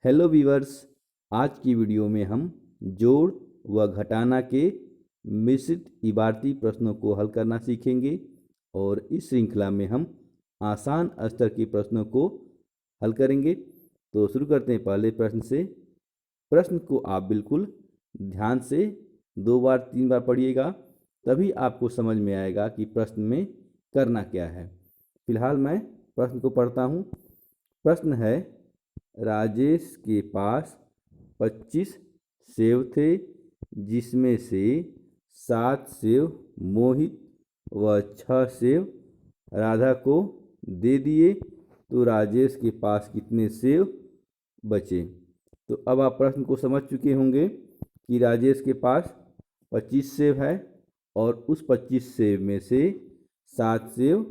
Hello viewers. आज की video में हम जोड़ व घटाना के मिश्रित इबारती प्रश्नों को हल करना सीखेंगे और इस श्रृंखला में हम आसान स्तर के प्रश्नों को हल करेंगे। तो शुरू करते हैं पहले प्रश्न से। प्रश्न को आप बिल्कुल ध्यान से 2 बार 3 बार पढ़िएगा, तभी आपको समझ में आएगा कि प्रश्न में करना क्या है। फिलहाल मैं प्रश्न को पढ़ता हूँ। प्रश्न है, राजेश के पास 25 सेव थे, जिसमें से 7 सेव मोहित व 6 सेव राधा को दे दिए, तो राजेश के पास कितने सेव बचे। तो अब आप प्रश्न को समझ चुके होंगे कि राजेश के पास 25 सेव है और उस 25 सेव में से 7 सेव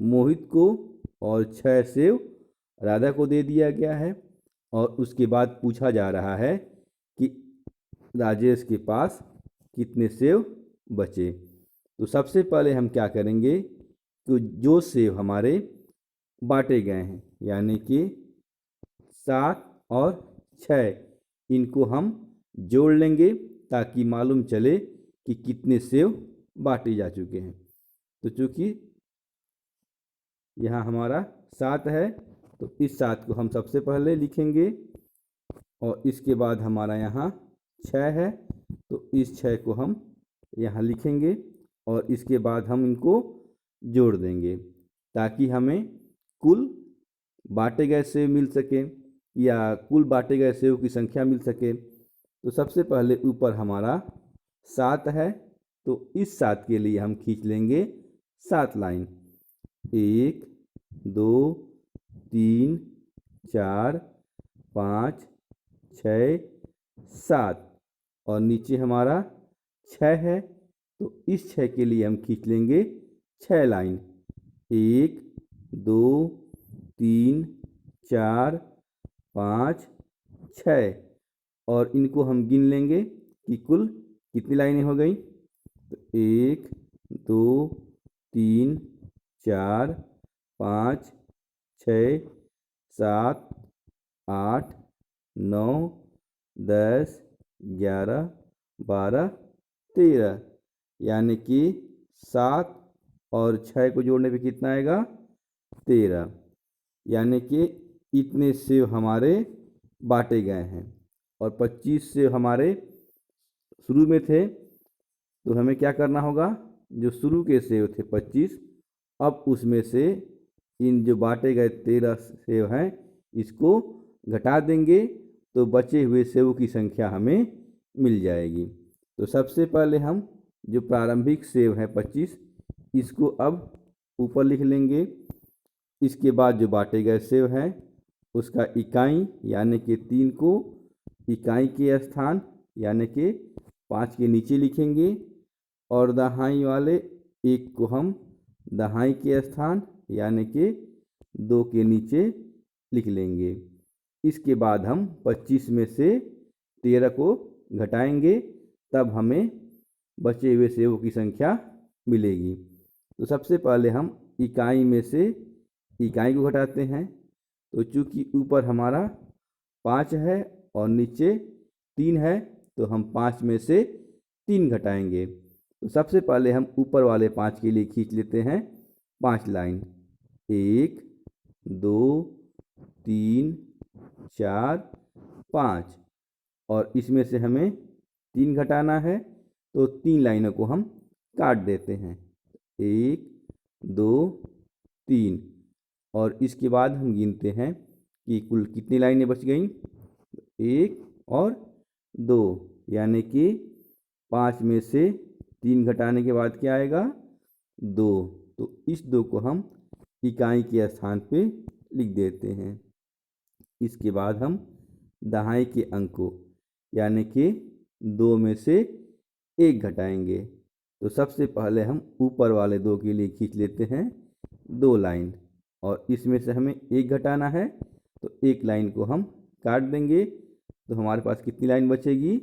मोहित को और 6 सेव राधा को दे दिया गया है। और उसके बाद पूछा जा रहा है कि राजेश के पास कितने सेव बचे। तो सबसे पहले हम क्या करेंगे कि जो सेव हमारे बांटे गए हैं, यानी कि 7 और 6, इनको हम जोड़ लेंगे ताकि मालूम चले कि कितने सेव बांटे जा चुके हैं। तो चूँकि यहाँ हमारा 7 है, तो इस 7 को हम सबसे पहले लिखेंगे और इसके बाद हमारा यहाँ 6 है, तो इस 6 को हम यहाँ लिखेंगे और इसके बाद हम इनको जोड़ देंगे ताकि हमें कुल बांटे गए सेव मिल सके या कुल बांटे गए सेव की संख्या मिल सके। तो सबसे पहले ऊपर हमारा 7 है, तो इस 7 के लिए हम खींच लेंगे 7 लाइन। 1 2 3 4 5 6 7 और नीचे हमारा 6 है, तो इस 6 के लिए हम खींच लेंगे 6 लाइन। 1 2 3 4 5 6 और इनको हम गिन लेंगे कि कुल कितनी लाइनें हो गई। तो 1 2 3 4 5 6 7 8 9 10 11 12 13, यानी कि 7 और 6 को जोड़ने पे कितना आएगा 13, यानी कि इतने सेव हमारे बांटे गए हैं। और 25 सेव हमारे शुरू में थे, तो हमें क्या करना होगा, जो शुरू के सेव थे 25, अब उसमें से इन जो बांटे गए 13 सेव हैं इसको घटा देंगे, तो बचे हुए सेव की संख्या हमें मिल जाएगी। तो सबसे पहले हम जो प्रारंभिक सेव है 25, इसको अब ऊपर लिख लेंगे। इसके बाद जो बांटे गए सेव हैं उसका इकाई यानी कि 3 को इकाई के स्थान यानी कि 5 के नीचे लिखेंगे और दहाई वाले 1 को हम दहाई के स्थान यानी कि 2 के नीचे लिख लेंगे। इसके बाद हम 25 में से 13 को घटाएंगे, तब हमें बचे हुए सेवों की संख्या मिलेगी। तो सबसे पहले हम इकाई में से इकाई को घटाते हैं। तो चूँकि ऊपर हमारा 5 है और नीचे 3 है, तो हम 5 में से 3 घटाएंगे। तो सबसे पहले हम ऊपर वाले 5 के लिए खींच लेते हैं 5 लाइन। 1 2 3 4 5 और इसमें से हमें 3 घटाना है, तो 3 लाइनों को हम काट देते हैं। 1 2 3 और इसके बाद हम गिनते हैं कि कुल कितनी लाइनें बच गईं। 1 और 2, यानी कि 5 में से 3 घटाने के बाद क्या आएगा 2, तो इस 2 को हम इकाई के स्थान पे लिख देते हैं। इसके बाद हम दहाई के अंक को यानी कि 2 में से 1 घटाएंगे। तो सबसे पहले हम ऊपर वाले 2 के लिए खींच लेते हैं 2 लाइन और इसमें से हमें 1 घटाना है, तो 1 लाइन को हम काट देंगे, तो हमारे पास कितनी लाइन बचेगी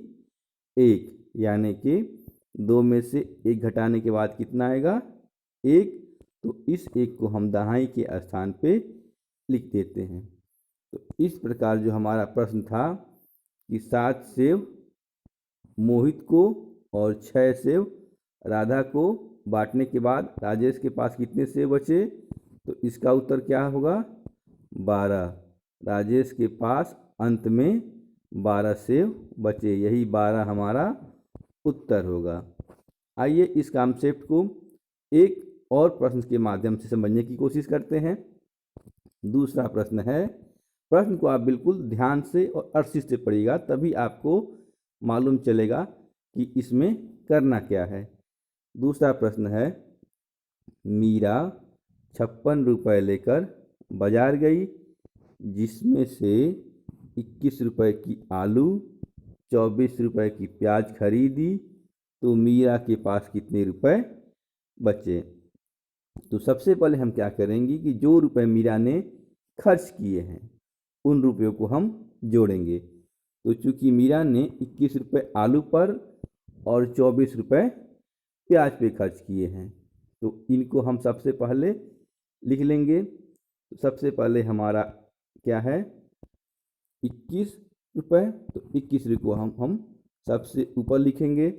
1, यानी कि 2 में से 1 घटाने के बाद कितना आएगा 1, तो इस 1 को हम दहाई के स्थान पे लिख देते हैं। तो इस प्रकार जो हमारा प्रश्न था कि 7 सेव मोहित को और 6 सेव राधा को बांटने के बाद राजेश के पास कितने सेव बचे, तो इसका उत्तर क्या होगा 12। राजेश के पास अंत में 12 सेव बचे, यही 12 हमारा उत्तर होगा। आइए इस कॉन्सेप्ट को एक और प्रश्न के माध्यम से समझने की कोशिश करते हैं। दूसरा प्रश्न है, प्रश्न को आप बिल्कुल ध्यान से और अर्थ से पढ़िएगा, तभी आपको मालूम चलेगा कि इसमें करना क्या है। दूसरा प्रश्न है, मीरा 56 रुपये लेकर बाजार गई, जिसमें से 21 रुपये की आलू, 24 रुपये की प्याज खरीदी, तो मीरा के पास कितने रुपए बचे। तो सबसे पहले हम क्या करेंगे कि जो रुपए मीरा ने खर्च किए हैं उन रुपयों को हम जोड़ेंगे। तो चूंकि मीरा ने 21 रुपये आलू पर और 24 रुपये प्याज पे खर्च किए हैं, तो इनको हम सबसे पहले लिख लेंगे। तो सबसे पहले हमारा क्या है 21 रुपये, तो 21 रुपये को हम सबसे ऊपर लिखेंगे।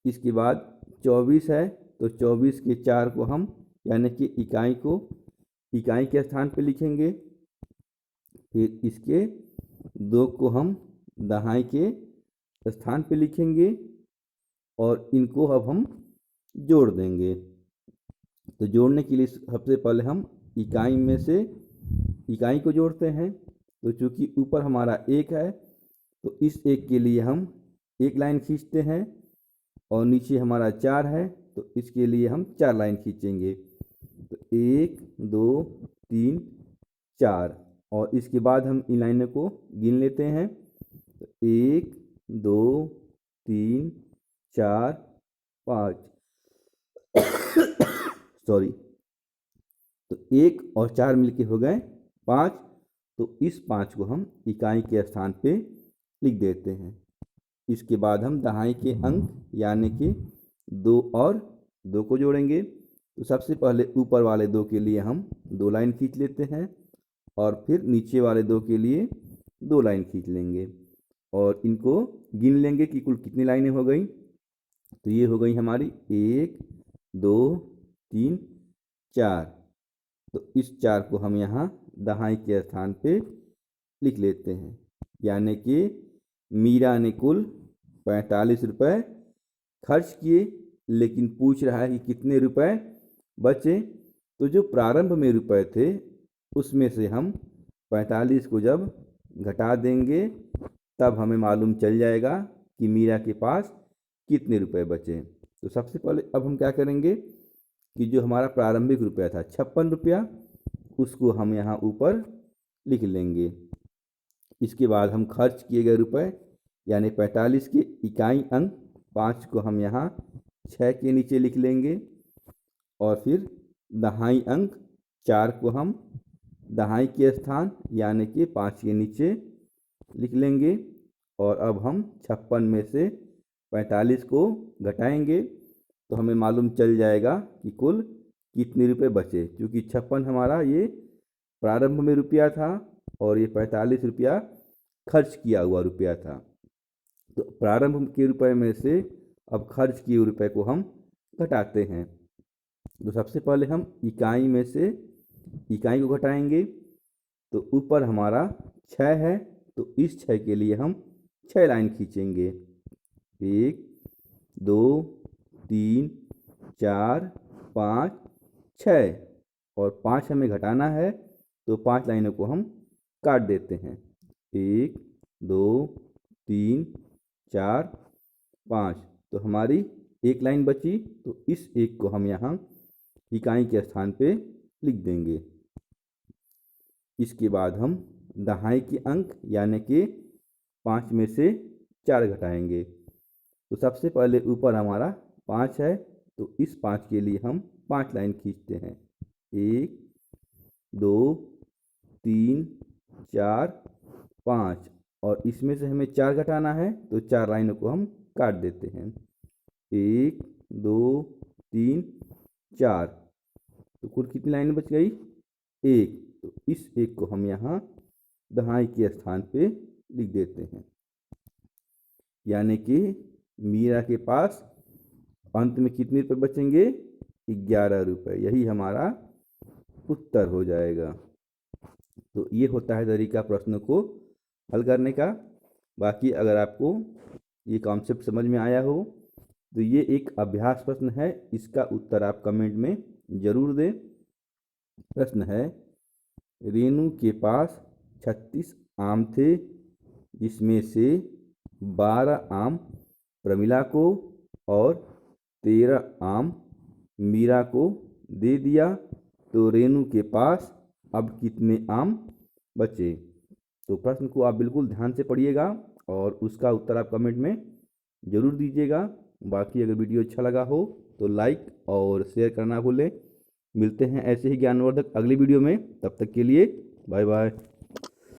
इसके बाद 24 है, तो 24 के 4 को हम यानी कि इकाई के स्थान पे लिखेंगे। फिर इसके 2 को हम दहाई के स्थान पे लिखेंगे और इनको अब हम जोड़ देंगे। तो जोड़ने के लिए सबसे पहले हम इकाई में से इकाई को जोड़ते हैं। तो चूँकि ऊपर हमारा 1 है, तो इस 1 के लिए हम एक लाइन खींचते हैं और नीचे हमारा 4 है, तो इसके लिए हम 4 लाइन खींचेंगे। तो 1 2 3 4, और इसके बाद हम इन लाइनों को गिन लेते हैं। तो 1 2 3 4 5 सॉरी, तो 1 और 4 मिलके हो गए 5। तो इस 5 को हम इकाई के स्थान पे लिख देते हैं। इसके बाद हम दहाई के अंक यानी कि 2 और 2 को जोड़ेंगे। तो सबसे पहले ऊपर वाले 2 के लिए हम 2 लाइन खींच लेते हैं और फिर नीचे वाले 2 के लिए 2 लाइन खींच लेंगे और इनको गिन लेंगे कि कुल कितनी लाइनें हो गई। तो ये हो गई हमारी 1 2 3 4। तो इस 4 को हम यहाँ दहाई के स्थान पे लिख लेते हैं, यानी कि मीरा ने कुल 45 रुपये खर्च किए, लेकिन पूछ रहा है कि कितने रुपए बचे। तो जो प्रारंभ में रुपए थे उसमें से हम 45 को जब घटा देंगे तब हमें मालूम चल जाएगा कि मीरा के पास कितने रुपए बचे। तो सबसे पहले अब हम क्या करेंगे कि जो हमारा प्रारंभिक रुपया था 56 रुपया, उसको हम यहाँ ऊपर लिख लेंगे। इसके बाद हम खर्च किए गए रुपए यानी 45 के इकाई अंक 5 को हम यहाँ 6 के नीचे लिख लेंगे और फिर दहाई अंक 4 को हम दहाई के स्थान यानी कि 5 के नीचे लिख लेंगे। और अब हम 56 में से 45 को घटाएंगे तो हमें मालूम चल जाएगा कि कुल कितने रुपए बचे। क्योंकि 56 हमारा ये प्रारंभ में रुपया था और ये 45 रुपया खर्च किया हुआ रुपया था। तो प्रारंभ के रुपए में से अब खर्च किए हुए रुपए को हम घटाते हैं। तो सबसे पहले हम इकाई में से इकाई को घटाएंगे। तो ऊपर हमारा 6 है, तो इस 6 के लिए हम 6 लाइन खींचेंगे। 1 2 3 4 5 6, और 5 हमें घटाना है तो 5 लाइनों को हम काट देते हैं। 1 2 3 4 5, तो हमारी एक लाइन बची। तो इस एक को हम यहाँ इकाई के स्थान पे लिख देंगे। इसके बाद हम दहाई के अंक यानी कि 5 में से 4 घटाएंगे। तो सबसे पहले ऊपर हमारा 5 है, तो इस 5 के लिए हम 5 लाइन खींचते हैं। 1 2 3 4 5, और इसमें से हमें 4 घटाना है तो 4 लाइनों को हम काट देते हैं। 1 2 3 4, तो कुल कितनी लाइन बच गई 1। तो इस 1 को हम यहाँ दहाई के स्थान पे लिख देते हैं। यानी कि मीरा के पास अंत में कितने रुपये बचेंगे? 11 रुपये। यही हमारा उत्तर हो जाएगा। तो ये होता है तरीका प्रश्नों को हल करने का। बाकी अगर आपको ये कॉन्सेप्ट समझ में आया हो तो ये एक अभ्यास प्रश्न है, इसका उत्तर आप कमेंट में ज़रूर दें। प्रश्न है, रेणु के पास 36 आम थे, जिसमें से 12 आम प्रमिला को और 13 आम मीरा को दे दिया, तो रेणु के पास अब कितने आम बचे? तो प्रश्न को आप बिल्कुल ध्यान से पढ़िएगा और उसका उत्तर आप कमेंट में ज़रूर दीजिएगा। बाकी अगर वीडियो अच्छा लगा हो तो लाइक और शेयर करना भूलें। मिलते हैं ऐसे ही ज्ञानवर्धक अगली वीडियो में, तब तक के लिए बाय बाय।